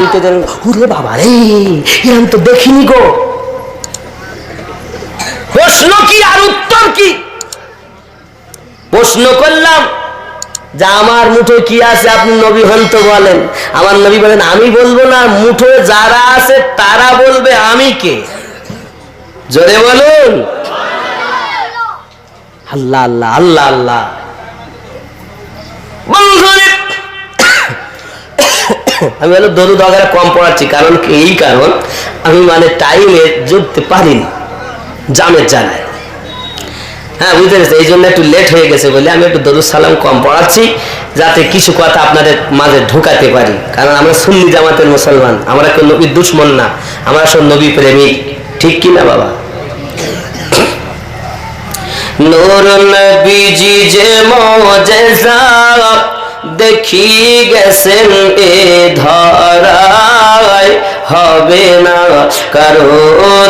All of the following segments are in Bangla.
শুনতে দেন, ওরে বাবা রে, এরকম তো দেখিনি গো। প্রশ্ন কি আর উত্তর কি? প্রশ্ন করলাম যে আমার মুঠোয় কি আছে আপনি নবী হন তো বলেন। আমার নবী বলেন আমি বলবো না, মুঠোয় যারা আছে তারা বলবে আমি কে। জোরে বলুন আল্লাহ আল্লাহ আল্লাহ আল্লাহ। আমি হলো দরুদ ওয়াগেরা কম পড়াচ্ছি, কারণ এই কারণ আমি মানে টাইমে জুটতে পারিনি জামের জানায়। হ্যাঁ বুঝতে পেরেছি, এই জন্য একটু লেট হয়ে গেছে বলে আমি একটু দরুদ সালাম কম পড়াচ্ছি, যাতে কিছু কথা আপনাদের মাঝে ঢোকাতে পারি। কারণ আমরা সুন্নি জামাতের মুসলমান, আমরা কেউ নবীর দুশ্মন না, আমরা সব নবী প্রেমিক, ঠিক কি না বাবা? নূর নবীজি যে মুজিজা দেখি গেছেন এ ধরায়, হবে না কারো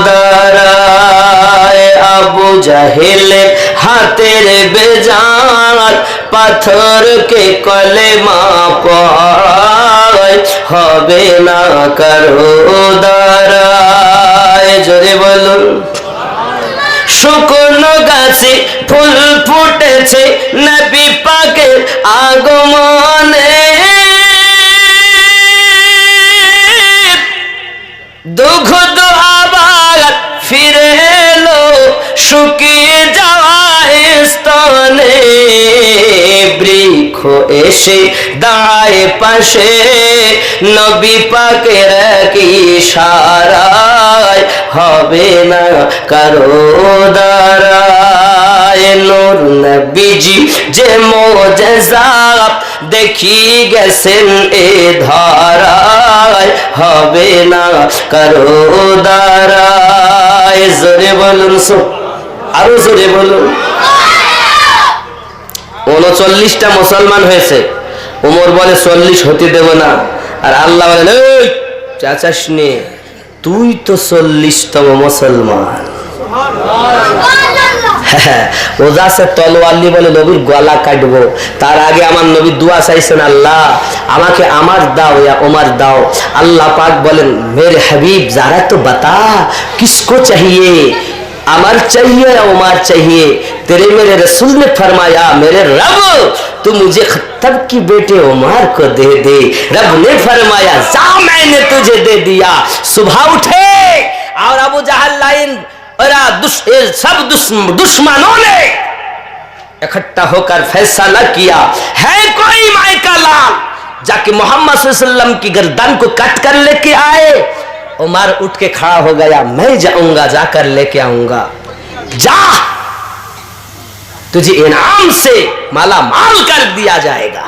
দ্বারায়। আবু জাহেলের হাতের বেজান পাথরকে কলেমা পড়ায়, হবে না কারো দ্বারায়। জোরে বলুন। শুকনো গাছে ফুল ফুটেছে নবী পাকের আগমনে, দুঃখ আবার ফিরে এলো শুকিয়ে যাওয়া স্তনে। বৃক্ষ এসে দাঁড়ায় পাশে নবী পাকের কি ইশারায়, হবে না কারো দ্বারায়। নূর নবীজি যে মুজিজা দেখি গেছেন এ ধরায়, হবে না কারো দ্বারায়। জোরে বলুন, আরো জোরে বলুন। 39টা মুসলমান হয়েছে, ওমর বলে 40 হতে দেব না, আর আল্লাহ বলেন এই চাচাস নে, তুই তো 40তম মুসলমান। ওজা সে তলোয়ার নিয়ে বলে নবীর গলা কাটবো, তার আগে আমার নবী দুয়া চাইছেন, আল্লাহ আমাকে আমার দাও ইয়া ওমর দাও। আল্লাহ পাক বলেন মেরে হাবিব যারা তো বাতা কিসको चाहिए, अमर चाहिए या उमर चाहिए। तेरे मेरे रसूल ने फरमाया मेरे रब तू मुझे खत्तब की बेटे उमर को दे दे। रब ने फरमाया जा मैंने तुझे दे दिया। सुबह उठे और अबू जहल लाइन और सब दुश्मनों ने इकट्ठा होकर फैसला किया है कोई माई का लाल जाके मोहम्मद सल्लल्लाहु अलैहि वसल्लम की गर्दन को कट कर लेके आए। उमर उठ के खड़ा हो गया, मैं जाऊंगा, जाकर लेके आऊंगा। जा, तुझे इनाम से माला माल कर दिया जाएगा।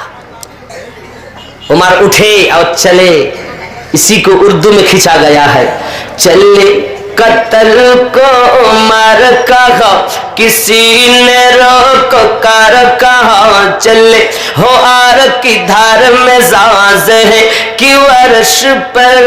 उमर उठे और चले, इसी को उर्दू में खींचा गया है, चले कत्ल को उमर कहा किसी ने रोक कर कहा, चले हो आर की धार में जाज है कि वर्ष पर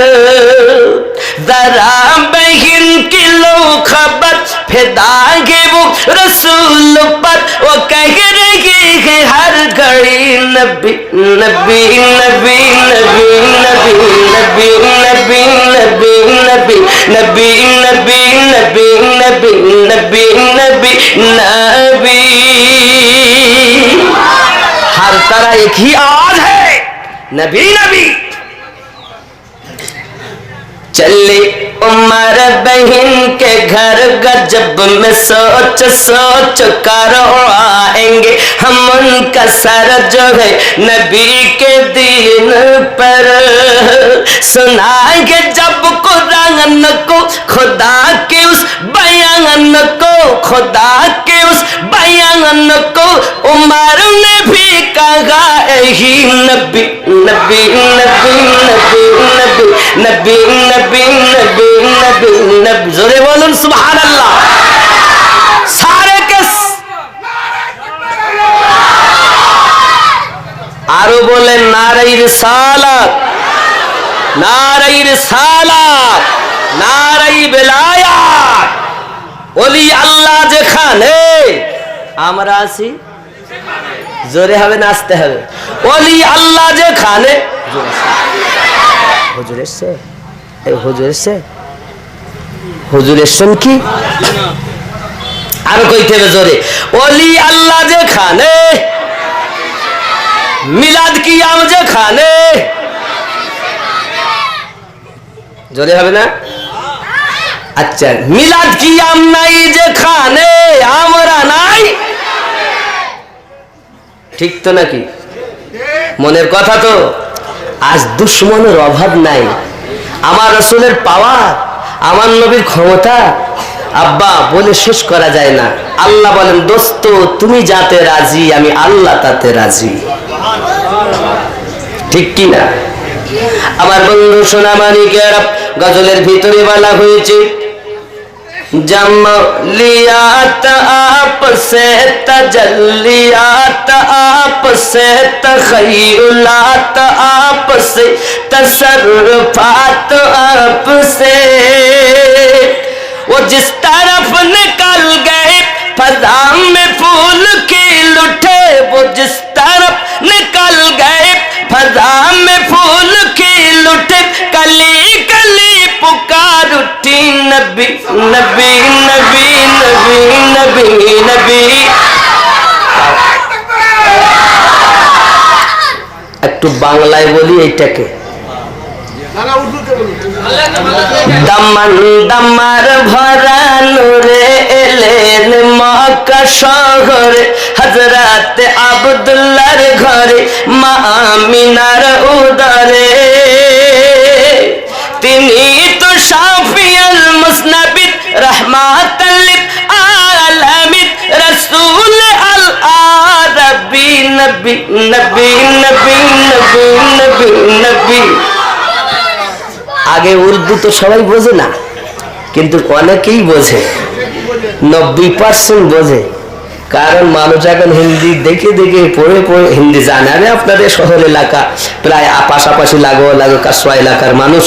जरा बहन की लो खबर फिदागे वो रसूल पर, वो कह रही है हर घड़ी नबी नबी नबी नबी नबी नबी नबी नबी नबी नबी नबी नबी नबी नबी नबी नबी। हर तरह एक ही आवाज है नबी नबी। चले उमर बहन के घर गजब में सोच सोच कर आएंगे हम, उनका सर जो है नबी के दीन पर सुनाएंगे जब कुरान को खुदा के उस बयान को, खुदा के उस बयान को। उमर ने भी कहा ही नबी नबी नबी नबी नबी नबी नबी नबी नबी नबी। जोरे बोलूं सुभान अल्लाह। सारे के आरो बोले नारे रिसालत, नारे रिसालत, नारे बेलायत। ওলি আল্লাহ যেখানে আমরা আছি, জোরে হবে নাচতে হবে। ওলি আল্লাহ যেখানে হুজুর এসছে, এই হুজুর এসছে, হুজুর এসছেন কি আরো কইতে হবে জোরে, ওলি আল্লাহ যেখানে, মিলাদ কিয়াম যেখানে, জোরে হবে না? আচ্ছা, মিলাদ কিয়াম নাই যেখানে আমরা নাই, ঠিক তো নাকি? মনের কথা তো। আজ দুশ্মনের অভাব নাই, আমার রাসূলের পাওয়ার, আমার নবীর ক্ষমতা আব্বা বলে শেষ করা যায় না। আল্লাহ বলেন, দোস্ত তুমি যাতে রাজি আমি আল্লাহ তাতে রাজি, ঠিক কি না? আমার বন্ধু সোনামানিকেরা, গজলের ভিতরে বলা হয়েছে, जमलियात आपसे तजल्लियात आपसे तखय्युलात आपसे तसर्रुफात आपसे, वो जिस तरफ निकल गए फजा में फूल खिल उठे, वो जिस तरफ निकल गए फजा में फूल खिल उठे, कली कली पुकार उठी नबी नबी नबी नबी नबी नबी। একটু বাংলায় বলি এইটাকে, দামান দামার ভরা নূরে এলেন মক্কা শহরে, হযরত আব্দুল্লাহর ঘরে মা আমিনার উদরে, তিনি তো শাফিউল মুসনাবিদ রাহমাতাল লিল আলামিন রাসূল আল আরবি নবী নবী নবী নবী নবী নবী। আগে উর্দু তো সবাই বোঝে না, কিন্তু অনেকেই বোঝে, 90% বোঝে, কারণ মানুষ এখন হিন্দি দেখে দেখে পড়ে পড়ে হিন্দি জানে। আমি আপনাদের শহর এলাকা প্রায় পাশাপাশি লাগে কাসওয়া এলাকার মানুষ,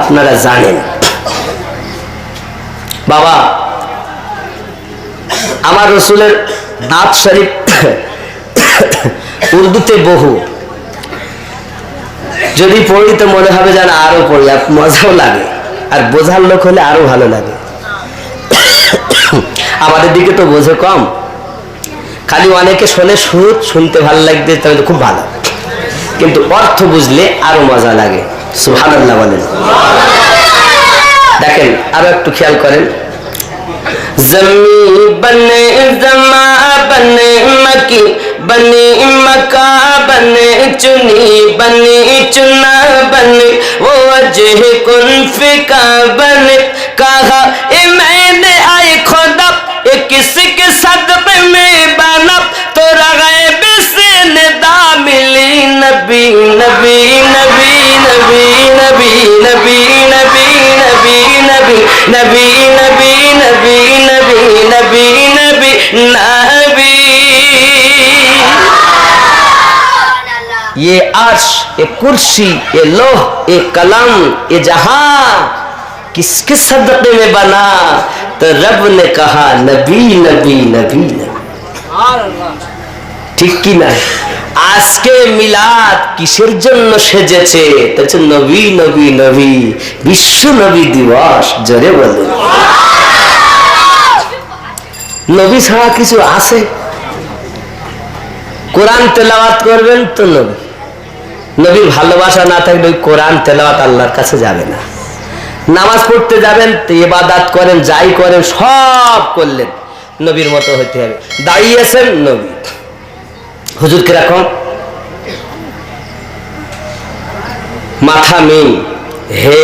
আপনারা জানেন। বাবা, আমার রাসূলের নাত শরীফ উর্দুতে বহু, যদি পড়ি তো মনে হবে যেন আরো পড়ি, আর মজাও লাগে, আর বোঝার লোক হলে আরো ভালো লাগে। আমাদের দিকে তো বোঝে কম, খালি অনেকে শোনে সুর, শুনতে ভালো লাগবে তাহলে খুব ভালো, কিন্তু অর্থ বুঝলে আরো মজা লাগে। সুবহানাল্লাহ বলেন। দেখেন আরো একটু খেয়াল করেন, জমি বনে জমা বনে মকি বনে মকা বনে চুনি বনে চুনা বনে वो वजह कुन फिका बने, कहा ए मैंने आए खुदा ये किसके सदमे में बना, तो गैब से निदा मिली नबी नबी नबी नबी नबी नबी नबी नबी नबी नबी नबी नबी नबी नबी नबी नबी। ये अर्श, ये कुर्सी, ये लोह, ये कलम, ये जहां किसके सदक़े में बना, तो रब ने कहा नबी नबी नबी नबी। ঠিক কি না? আজকে মিলাদ কিসের জন্য সেজেছে? তা হচ্ছে নবী নবী নবী, বিশ্ব নবী দিবস। জোরে বলুন। নবী ছাড়া কিছু আছে? কোরআন তেলাওয়াত করবেন তো নবী, নবীর ভালোবাসা না থাকলে ওই কোরআন তেলাওয়াত আল্লাহর কাছে যাবে না। নামাজ পড়তে যাবেন, ইবাদত করেন, যাই করেন সব করলেন, নবীর মতো হইতে হবে। দাঁড়িয়েছেন নবী, হুজুর কিরকম? মাথা মিম হে,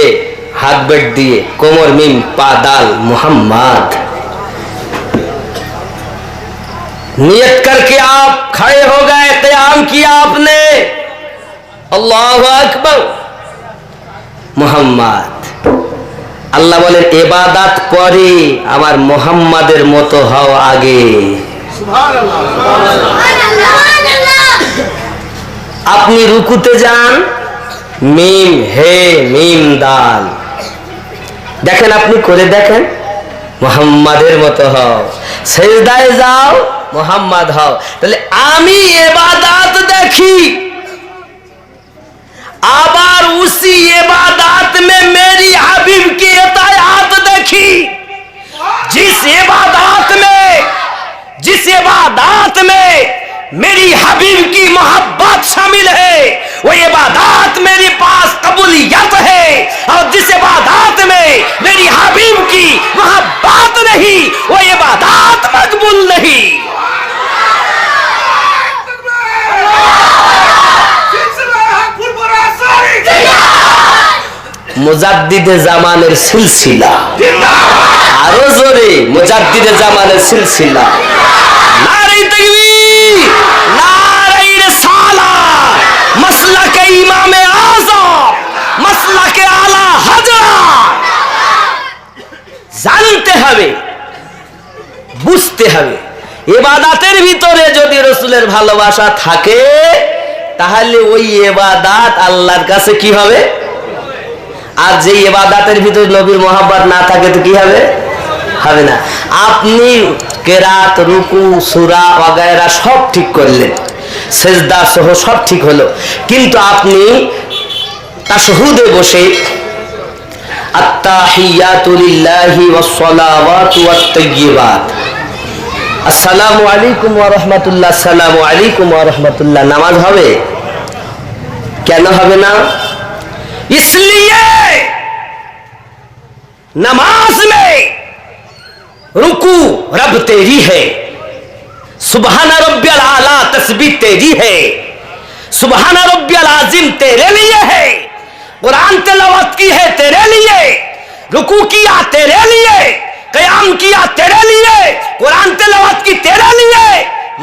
হাত বেট দিয়ে, কোমর মিম পা দাল मोहम्मद। नियत करके आप खड़े हो गए, क़याम किया आपने, अल्लाहु अकबर मोहम्मद। আল্লাহ বলেন ইবাদত করে আমার মোহাম্মদের মতো হও আগে। আপনি রুকুতে যান, মিম হে মিম দাল, দেখেন আপনি করে দেখেন, মোহাম্মদের মতো হও। সিজদায় যাও, মোহাম্মদ হও। তাহলে আমি ইবাদত দেখি, আবার उसी इबादत में मेरी हबीब की इताअत देखी। जिस इबादत में मेरी हबीब की मोहब्बत शामिल है, वो इबादत मेरे पास कबूलियत है। और जिस इबादत में मेरी हबीब की मोहब्बत नहीं, वो इबादत मकबूल नहीं। মুজাদ্দিদে জামানের সিলসিলা, আরো জোরে মুজাদ্দিদে জামানের সিলসিলা। নারে তাকবীর, নারে রিসালাত, মাসলাকে ইমামে আযম, মাসলাকে আলা হযরত। জানতে হবে, বুঝতে হবে। ইবাদতের ভিতরে যদি রাসূলের ভালোবাসা থাকে, তাহলে ওই ইবাদত আল্লাহর কাছে কি হবে? আর যে ইবাদতের ভিতরে নবীর মোহাব্বত না থাকে তো কি হবে? হবে না। আপনি কেরাত, রুকু, সূরা ওয়াগায়রা সব ঠিক করলেন, সিজদা সহ সব ঠিক হলো, কিন্তু আপনি তাশহুদে বসে আত্তাহিয়াতু লিল্লাহি ওয়াস সালাওয়াতু ওয়াত তাইয়্যিবাত, আসসালামু আলাইকুম ওয়া রাহমাতুল্লাহ, আসসালামু আলাইকুম ওয়া রাহমাতুল্লাহ, নামাজ হবে? কেন হবে না? इसलिए नमाज में रुकू रब तेरी है, सुबहान रब्बियल आला तस्बीह तेरी है, सुबहान रब्बियल आजिम तेरे लिए है, कुरान तिलावत की है तेरे लिए, रुकू किया तेरे लिए, क़याम किया तेरे लिए, कुरान तिलावत की तेरे लिए।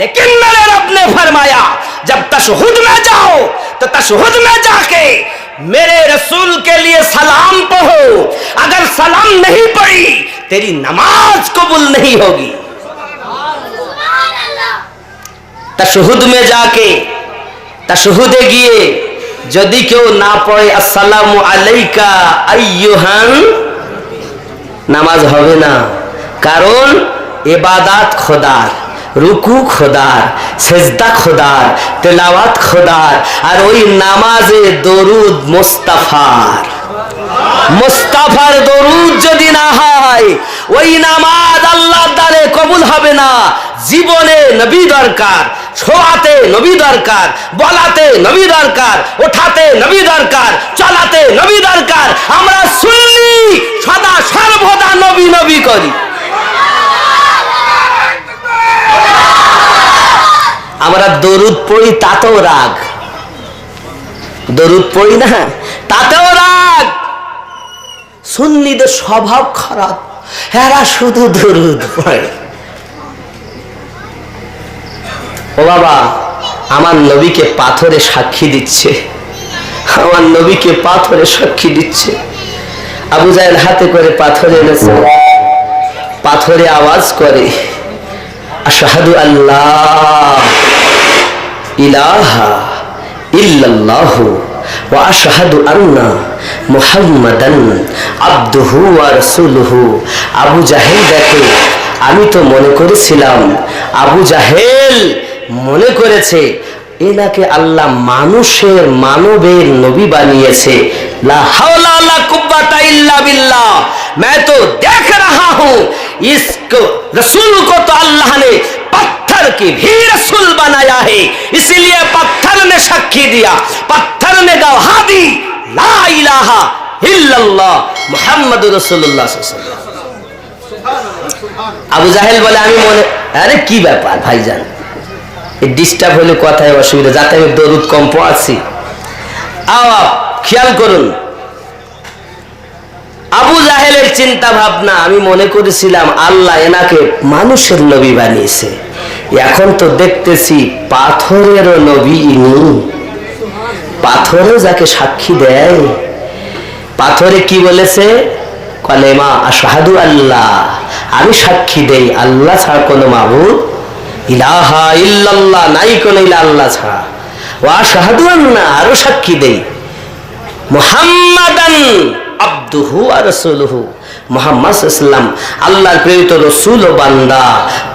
लेकिन मेरे रब ने फरमाया जब तशहुद में जाओ तो तशहुद में जाके मेरे रसूल के लिए सलाम पढ़ो। अगर सलाम नहीं पढ़ी तेरी नमाज कबूल नहीं होगी। तशहुद में जाके तशहुदे गिए यदि केउ ना पढ़े अस्सलामु आलाइका अय्युहान, नामाज होबे ना। कारण इबादत खुदार, রুকু খোদার, সেজদা খোদার, তেলাওয়াত খোদার, আর ওই নামাজে দরুদ মুস্তাফার। মুস্তাফার দরুদ যদি না হয় ওই নামাজ আল্লাহর দ্বারে কবুল হবে না। জীবনে নবী দরকার, ছোঁয়াতে নবী দরকার, বলাতে নবী দরকার, ওঠাতে নবী দরকার, চলাতে নবী দরকার। আমরা সুন্নি সদা সর্বদা নবী নবী করি। আমরা দরুদ পড়ি তাতেও রাগ, দরুদ পড়ি না তাতেও রাগ। সুন্নিদের স্বভাব খারাপ, এরা শুধু দরুদ পড়ে। ও বাবা, আমার নবীকে পাথরে সাক্ষী দিচ্ছে, আমার নবীকে পাথরে সাক্ষী দিচ্ছে। আবু জাহেল হাতে করে পাথরে এনেছে, পাথরে আওয়াজ করে আশহাদু আল্লাহ ইলাহা ইল্লাল্লাহু ওয়া আশহাদু আন্না মুহাম্মাদান আবদুহু ওয়া রাসূলুহু। আবু জাহেল দেখে, আমি তো মনে করেছিলাম, আবু জাহেল মনে করেছে এনাকে আল্লাহ মানুষের মানবের নবী বানিয়েছে। লা হাওলা ওয়ালা কুওয়াতা ইল্লা বিল্লাহ। मैं तो देख रहा हूं इस रसूल को तो अल्लाह ने पत्थर की भी रसूल बनाया है, इसलिए पत्थर ने साक्षी दिया, पत्थर ने गवाही दी ला इलाहा इल्लल्लाह मुहम्मदुर রাসূলুল্লাহ সাল্লাল্লাহু আলাইহি ওয়াসাল্লাম। আবু জাহেল বলে, আমি মনে, আরে কি ব্যাপার ভাইজান, এই ডিস্টার্ব হলে কথায় অসুবিধা, যাতে আমি দরুদ কম পড়াচ্ছি। খেয়াল করুন, আবু জাহেলের চিন্তা ভাবনা, আমি মনে করেছিলাম আল্লাহ এনাকে মানুষের নবী বানিয়েছে, এখন তো দেখতেছি পাথরেরও নবী ইনি। পাথরেও যাকে সাক্ষী দেয়, পাথরে কি বলেছে? কলেমা আশহাদু আল্লাহ, আমি সাক্ষী দেই আল্লাহ ছাড়া কোনো মাবুদ ইলাহা ইল্লাল্লাহ, নাই কোনো ইলা আল্লাহ ছাড়া, ওয়া আশহাদু আন্না, আরো সাক্ষী দেই মুহাম্মাদান আব্দুহু ওয়া রাসূলুহু, মুহাম্মদ সাল্লাল্লাহু আল্লাহর প্রেরিত রাসূল ও বান্দা।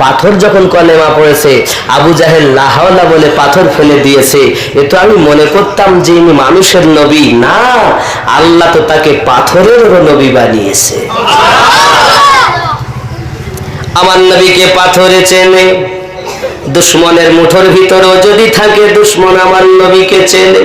পাথর যখন কলেমা পড়েছে, আবু জাহেল লা হাওলা বলে পাথর ফেলে দিয়েছে। এ তো আমি মনে করতাম যে ইনি মানুষের নবী, না, আল্লাহ তো তাকে পাথরেরও নবী বানিয়েছে। আমার নবীকে পাথরে চেনে, দুশ্মনের মুঠোর ভিতরেও যদি থাকে দুশ্মন আমার নবীকে চেনে।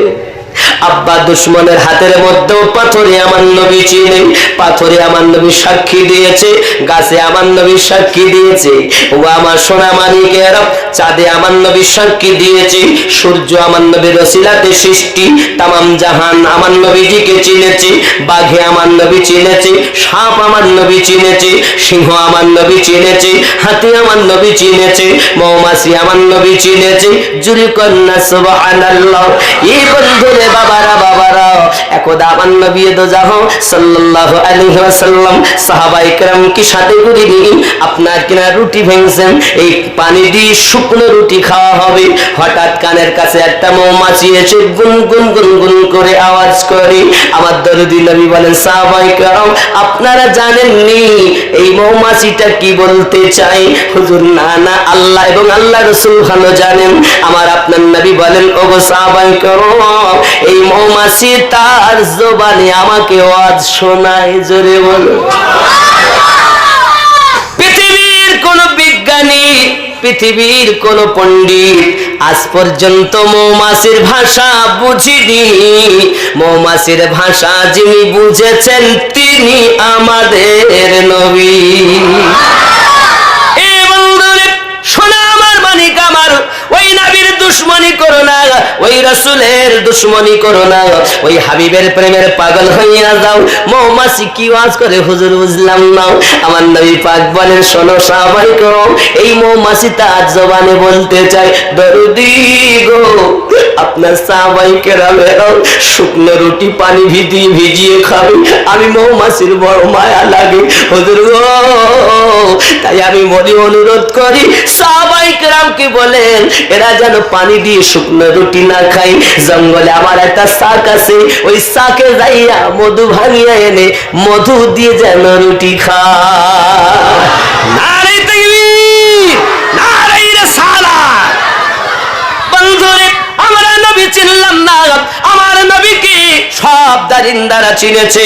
আব্বা দুশ্মনের হাতের মধ্যেও পাথরে আমার নবী চিনে, পাথরে আমার নবী সাক্ষী দিয়েছে, গাছে আমার নবী সাক্ষী দিয়েছে। ও আমার সোনা মানিকেরা, চাঁদে আমার নবী সাক্ষী দিয়েছে, সূর্য আমার নবীর ওসিলাতে সৃষ্টি, তামাম জাহান আমার নবীজিকে চিনেছে, বাঘে আমার নবী চিনেছে, সাপ আমার নবী চিনেছে, সিংহ আমার নবী চিনেছে, হাতি আমার নবী চিনেছে, মৌমাছি আমার নবী চিনেছে। জুরি কন্যা সুবহানাল্লাহ। এই বন্ধুরে বাবারা, একদা আমার নবী দোজাহ সাল্লাল্লাহু আলাইহি ওয়াসাল্লাম সাহাবায়ে কেরামকে সাথে করে নিয়ে আপনার কিনা রুটি ভেঙেছেন, এই পানি দিয়ে শুকনো রুটি খাওয়া হবে। হঠাৎ কানের কাছে একটা মৌমাছি এসে গুনগুন গুনগুন করে আওয়াজ করে। আমার দরদি নবী বলেন, সাহাবায়ে কেরাম আপনারা জানেননি এই মৌমাছিটা কি বলতে চায়? হুজুর না, আল্লাহ এবং আল্লাহ রাসূল ভালো জানেন। আমার আপনার নবী বলেন, ওগো সাহাবায়ে কেরাম, এই মৌমাছি তার জবানে আমাকে আওয়াজ শোনায়। জোরে বলো। পৃথিবীর কোন বিজ্ঞানী, পৃথিবীর কোন পণ্ডিত আজ পর্যন্ত মৌমাছির ভাষা বুঝিনি। মৌমাছির ভাষা যিনি বুঝেছেন তিনি আমাদের নবী। এ বন্ধুরে শোনা আমার মানিক আমার, ওই নবীর দুশ্মনী করো না, ওই রাসূলের দুশ্মনী করো না, ওই হাবিবের প্রেমের পাগল হইয়া যাও। মৌমাছি কি ওয়াজ করে হুজুর বুঝলাম না। আমার নবী পাক বলেন, শোনো সাহাবায়ে কেরাম, এই মৌমাছি তার জবানে বলতে চায়, দরদি গো আপনার সাহাবায়ে কেরামেরা শুকনো রুটি পানি ভিজিয়ে খাবে, আমি মৌমাছির বড় মায়া লাগে হুজুর গো। তাই আমি বলি, অনুরোধ করি সাহাবায়ে কেরামকে বলেন এরা যেন পানি দিয়ে শুকনো রুটি না খায়। জঙ্গলে আমার একটা শাক আছে, ওই শাকে যাইয়া মধু ভাঙিয়া এনে মধু দিয়ে যেন রুটি খায়। নারে তাকবীর, নারে রিসালাত। বন্ধুরে আমরা নবী চিনলাম না, আমার নবীকে সব দারিন্দারা চিনেছে।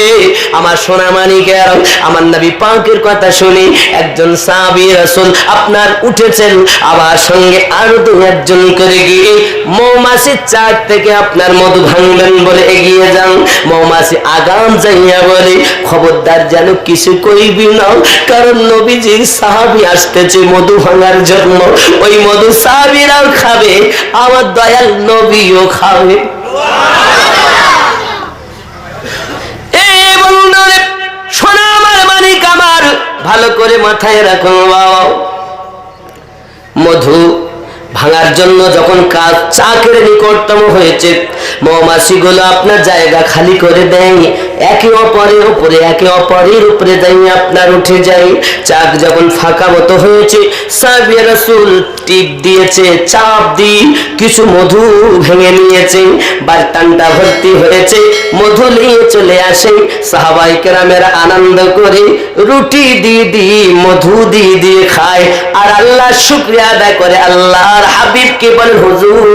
আমার সোনা মানিকের, আমার নবী পাকের কথা শুনে একজন সাহাবী রাসূল আপনার উঠেছেন, আবার সঙ্গে আরো দু একজন করে গিয়ে মৌমাছির চাক থেকে আপনার মধু ভাঙবেন বলে এগিয়ে যান। মৌমাছি আগাম যাইয়া বলে, খবরদার যেন কিছু কইবি না, কারণ নবীজির সাহাবী আসতেছে মধু ভাঙার জন্য। ওই মধু সাহাবীরাও খাবে, আমার দয়াল নবীও খাবে। শোনা আমার মানিক আমার, ভালো করে মাথায় রাখো বাবা, মধু ভাঙার জন্য যখন কাজ চাকের নিকটতম হয়েছে, মৌমাছিগুলো আপনার জায়গা খালি করে দেয়, একে অপরের উপরে একে অপরের উপরে যাই আপনার উঠে যায়। চাক যখন ফাঁকা মতো হয়েছে, সাহাবী রাসূল টিপ দিয়েছে, চাপ দিয়ে কিছু মধু ভেঙে নিয়েছে, বালটানটা ভর্তি হয়েছে, মধু নিয়ে চলে আসে। সাহাবায়ে কেরামেরা আনন্দ করে রুটি দিয়ে মধু দিয়ে খায়, আর আল্লাহ শুকরিয়া আদায় করে। আল্লাহর হাবিবকে বলে, হুজুর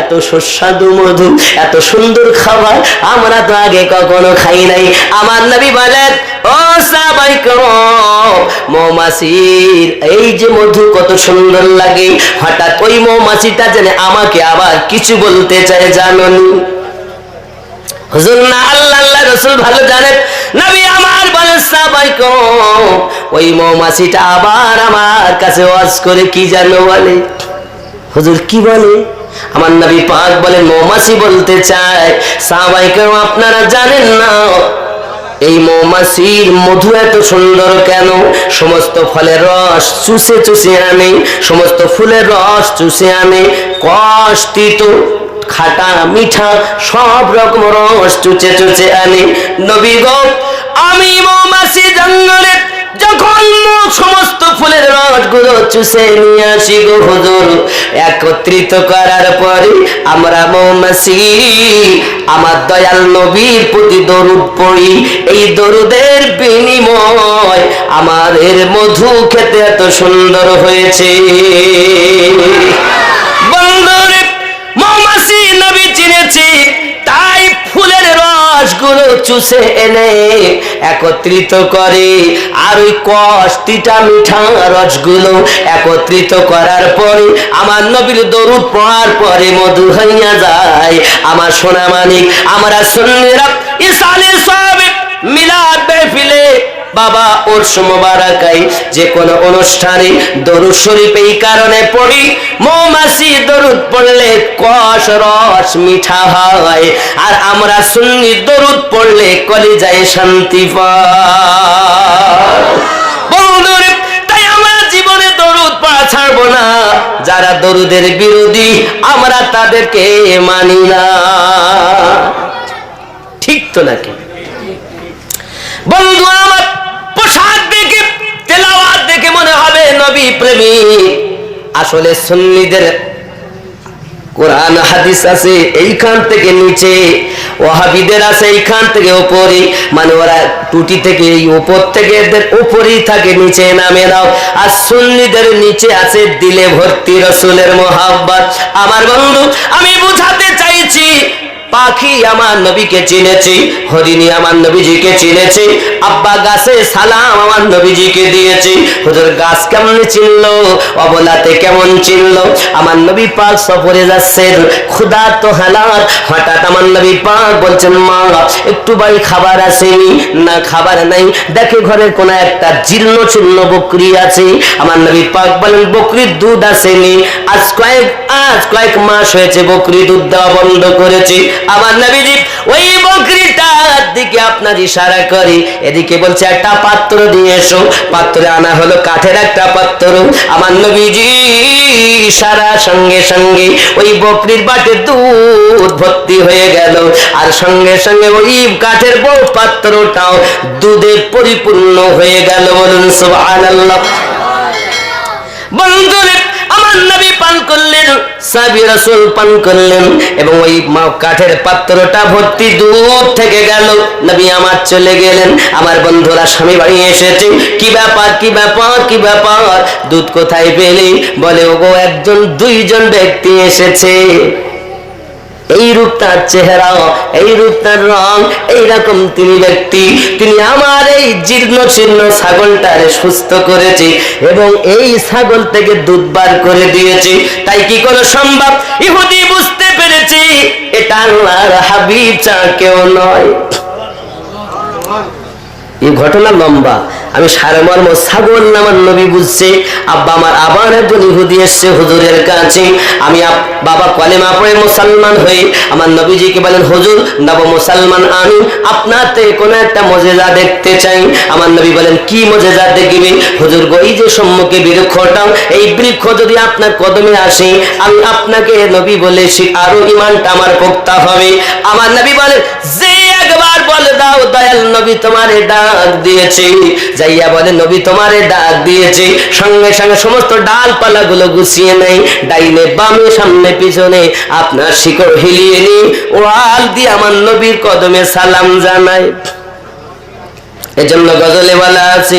এত সুস্বাদু মধু, এত সুন্দর খাবার আমরা তো আগে কখনো খাই নাই। আমার নবী বলেন, ও সাহাবায়ে কেরাম, মৌমাছির এই যে মধু কত সুন্দর লাগে। হঠাৎ ওই মৌমাছিটা জানে আমাকে আবার কিছু বলতে চায়, জানেন হুজুর? না, আল্লাহ রাসূল ভালো জানেন। নবী আমার বলেন, সাহাবায়ে কেরাম ওই মৌমাছিটা আবার আমার কাছে ওয়াজ করে কি জানো বলে? হুজুর কি বলে? আমার নবী পাক বলেন, মৌমাছি বলতে চায়, সাহাবায়ে কেরাম আপনারা জানেন না এই মৌমাছির মধু এত সুন্দর কেন? সমস্ত ফলের রস চুষে আনে, সমস্ত ফুলের রস চুষে আনে, কষ তিত খাটা মিঠা সব রকম রস চুচে আনে। নবী গো, আমি মৌমাছি জঙ্গলে যখন সমস্ত ফুলের রস রসগুলো চুষে নিয়ে আসি গো হুজুর। একত্রিত করার পরে আমরা মৌমাছি আমার দয়াল নবীর প্রতি দরুদ পড়ি। এই দরুদের বিনিময় আমাদের মধু খেতে এত সুন্দর হয়েছে। বন্ধুরে, মৌমাছি নবী চিনেছি, তাই ফুলের রসগুলো চুষে এনে একত্রিত করে, আর ওই কষ্টিটা মিঠা রসগুলো একত্রিত করার পরে আমার নবীর দরুদ পড়ার পরে মধু হইয়া যায়। আমার সোনা মানিক, আমরা সুন্নিরা ইসালে সব মিলাদ মাহফিলে বাবা ওরস মোবারকাই যে কোনো অনুষ্ঠানে দরুদ শরীফ এই কারণে পড়ি, মৌমাছি দরুদ পড়লে কষ রস মিঠা হয়, আর আমরা সুন্নি দরুদ পড়লে কলিজায় শান্তি পায়। বন্ধুরে, তাই আমরা জীবনে দরুদ পড়া ছাড়বো না। যারা দরুদের বিরোধী আমরা তাদেরকে মানি না। ঠিক তো নাকি বন্ধু? আমার পোশাক দেখে, তেলাওয়াত দেখে মনে হবে নবী প্রেমী। আসলে সুন্নিদের কোরআন হাদিস আছে এইখান থেকে নিচে, ওয়াহাবিদের আছে এইখান থেকে উপরে, মানে ওরা টুটি থেকে এই উপর থেকে এদের উপরেই থাকে, নিচে নামে নাও। আর সুন্নিদের নিচে আছে দিলে ভর্তি রসুলের মোহাব্বত। আমার বন্ধু, আমি বুঝাতে চাইছি, পাখি আমার নবীকে চিনেছি, হরিণী আমার নবীজিকে চিনেছি, আব্বা গাছে সালাম আমার নবীজিকে দিয়েছি। হুজুর গাছ কেমন চিনলো, অবলাতে কেমন চিনলো? আমার নবী পাক সফরে যাচ্ছেন, ক্ষুধা তো হালাত, হঠাৎ আমার নবী পাক বলছেন, মা একটু বাড়ি খাবার আসেনি? না, খাবার নাই। দেখে ঘরের কোন একটা জীর্ণ চূর্ণ বকরি আছে। আমার নবী পাক বলেন, বকরির দুধ আসেনি। আজ কয়েক মাস হয়েছে বকরি দুধ দেওয়া বন্ধ করেছি। আমার নবীজি ওই বকরিটার দিকে আপনার ইশারা করে, এদিকে বলছে একটা পাত্র দিয়ে এসো। পাত্রে আনা হলো কাঠের একটা পাত্র। আমার নবীজি ইশারা সঙ্গে সঙ্গে ওই বকরির বাটে দুধ ভর্তি হয়ে গেল, আর সঙ্গে সঙ্গে ওই কাঠের বড় পাত্রটাও দুধে পরিপূর্ণ হয়ে গেল। বলুন সুবহানাল্লাহ। বন্ধুরে, আমার নবী পান করলেন, সাহাবী রাসূল পান করলেন, এবং ওই কাঠের পাত্রটা ভর্তি দুধ থেকে গেল। নবী আমার চলে গেলেন। আমার বন্ধুরা স্বামী বাড়ি এসেছে, কি ব্যাপার কি ব্যাপার কি ব্যাপার, দুধ কোথায় পেলি? বলে, ওগো একজন দুইজন ব্যক্তি এসেছে, এই রূপ তার চেহারা, এই রূপ তার রং, এইরকম তিনি ব্যক্তি, তিনি আমার এই জীর্ণ শীর্ণ ছাগলটারে সুস্থ করেছে এবং এই ছাগল থেকে দুধ বার করে দিয়েছে। তাই কি কোনো সম্ভব? ইহুদি বুঝতে পেরেছি এটা আল্লাহর হাবিব ছাড়া কেউ নয়। এই ঘটনা লম্বা, আমি সারমর্ম ছাগল আমার নবী বুঝছে। আব্বা আমার আবার একজন ইহুদি এসছে হুজুরের কাছে। আমি বাবা কলেমা পড়ে মুসলমান হয়ে আমার নবীজিকে বলেন, হুজুর নব মুসলমান আমি, আপনার থেকে কোনো একটা মজেজা দেখতে চাই। আমার নবী বলেন, কি মজেজা দেখবে? হুজুর গো, এই যে সম্মুখে বৃক্ষটা, এই বৃক্ষ যদি আপনার কদমে আসে, আমি আপনাকে নবী বলে আরো ইমানটা আমার পোক্তা হবে। আমার নবী বলেন, যে একবার বলে দাও দয়াল নবী তোমারে ডাক দিয়েছে, যাইয়া বলে নবী তোমারে ডাক দিয়েছে, সঙ্গে সঙ্গে সমস্ত ডালপালা গুলো গুছিয়ে নেই, ডাইনে বামে সামনে পিছনে আপনার শিকড় হিলিয়ে নি, ওয়াল দিয়ে আমার নবীর কদমে সালাম জানায়। এজন্য গজলে বলা আছে,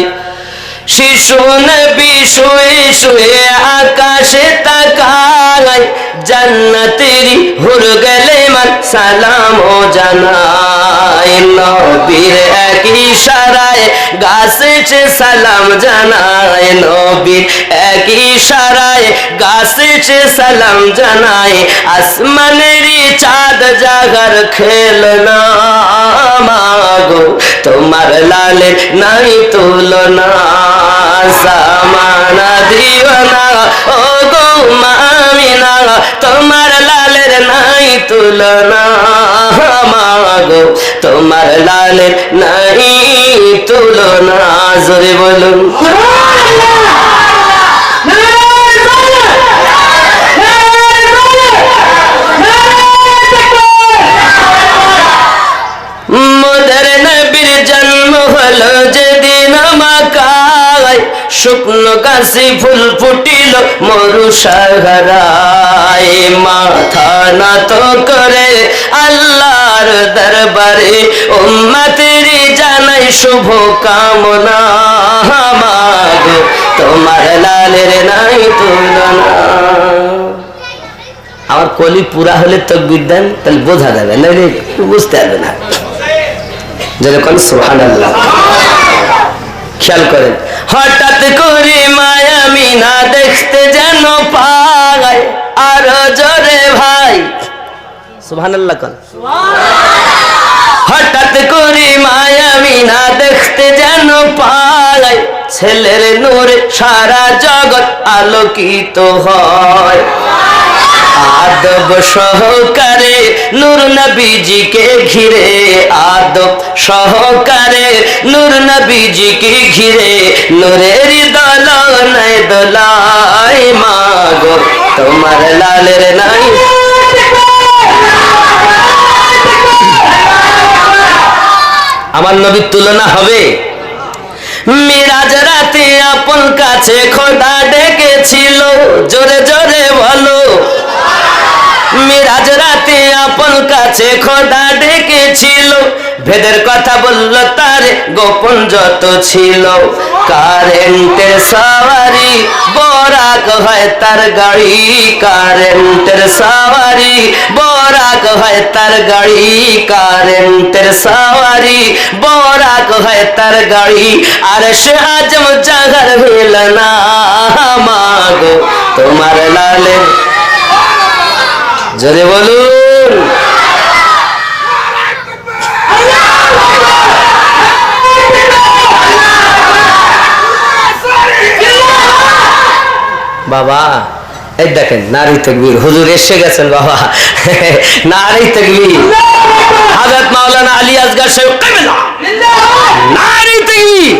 শিশু নবী শুয়ে শুয়ে আকাশে তাকায়, জান্নাতেরি হুর গেলে মান সালাম ও জানায়, নবীর এক ইশারায় গাছে সে সালাম জানায়, নবীর এক ইশারায় গাছে সে সালাম জানায়, আসমানেরই চাঁদ জাগার খেলনা, মাগো তোমার লালের নাই তুলনা, সামানা দিওনা ও গো মামিনা, তোমার লালের নাই তুলনা, মাগো তোমার লালের নাই তুলনা। জোরে বলুন মোদের নবীর জন্ম হলো যেদিন মক্কায়, শুকনো গাছে ফুল ফুটিল মরু সাহারায় মাথা নত করে আল্লাহর দরবারে উম্মতের জানাই শুভ কামনা মাগো তোমার লালের নাই তুলনা আমার কলি পুরা হলে তকবীর দেন তাহলে বোঝা যাবে নাহলে বুঝতে পারবে না যেরকম সুবহানাল্লাহ খেয়াল করেন হঠাৎ করে মায়া মিনা দেখতে যেন পায় আর জোরে ভাই সুবহানাল্লাহ কোন হঠাৎ করে মায়া মিনা দেখতে যেন পায় ছেলের নূরে সারা জগৎ আলোকিত হয় আদব সহকারে নূর নবীজিকে ঘিরে আদব সহকারে নূর নবীজিকে ঘিরে নূরের দোলনায় দোলায় মাগো তোমার লালের নাই আমার নবীর তুলনা হবে মিরাজ রাতে আপন কাছে খোদা ডেকেছিল জোরে জোরে বলো মিরাজ রাতে আপন কাছে খোদা ডেকেছিল ভেদের কথা বলল তার গোপন যত ছিল কারেন্টের সওয়ারি বরাক হয় তার গাড়ি কারেন্টের সওয়ারি বরাক হয় তার গাড়ি কারেন্টের সওয়ারি বরাক হয় তার গাড়ি আর সে আজম জাগার হইল না মাগো তোমার লালের জোরে বলুন বাবা এই দেখেন নারী তাকবীর হুজুর এসে গেছেন বাবা নারী তাকবীর হযরত মাওলানা আলী আসগর সাহেব কিবলা নারী তাকবীর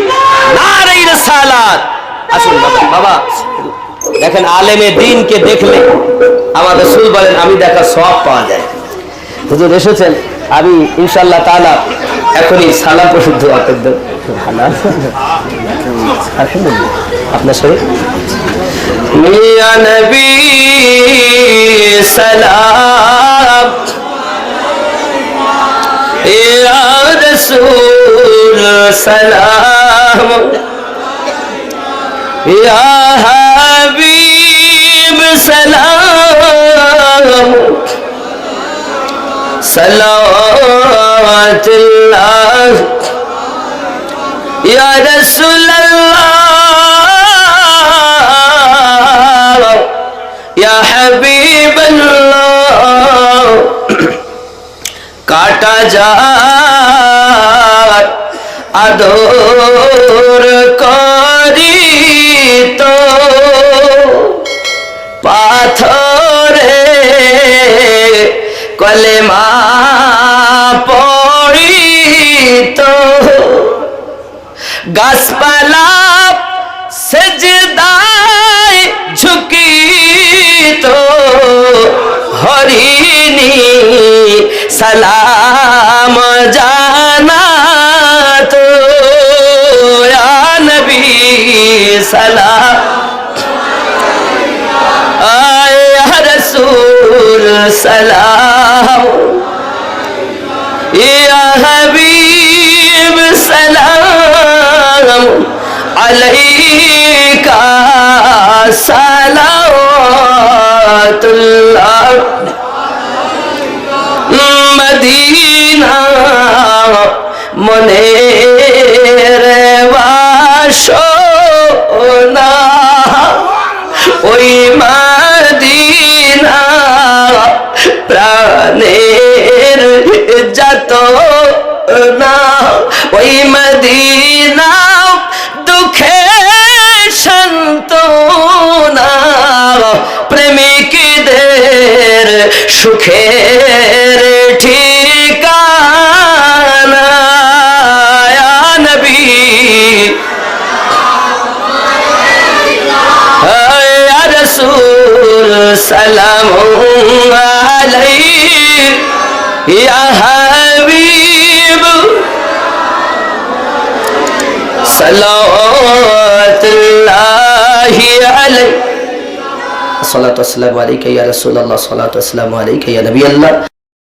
নারী রিসালাত আসুন বাবা বাবা দেখেন আলেমে দ্বীনকে দেখলে আমার রাসূল বলেন আমি দেখা সওয়াব পাওয়া যায় হুজুর এসেছেন আমি ইনশাআল্লাহ তাআলা এখনই সালাম প্রসিদ্ধ আকিদ আপনার সাথে মিয়া নবী সালাম ইয়া রাসূল সালাম ইয়া হাবিব সালাম সালাওয়াতুল্লাহ ইয়া রাসূলুল্লাহ ইয়া হাবিবাল্লাহ কাটা যায় আদর করি তো পাথরে কলেমা পড়ি তো গাছপালা সেজদায় ঝুঁকি তো হরিণী সালাম জানা তো ইয়া নবী সালাম ইয়া রাসূল সালাম ইয়া হাবিব সালাম আলাইকা সালাওয়াতুল্লাহ মদিনা মনের বাসনা ওই মদিনা প্রাণের যত না ওই মদিনা দুঃখে সান্তনা প্রেমিকদের সুখের ঠিকানা ইয়া নবী ইয়া রাসূল সালাম আলাইহি ইয়া হাবিব সালাওয়াত রহমাতুল্লাহি আলাইহি। সালাতু ওয়াসসালামু আলাইকা ইয়া রাসূলুল্লাহ, সালাতু ওয়াসসালামু আলাইকা ইয়া নবী আল্লাহ।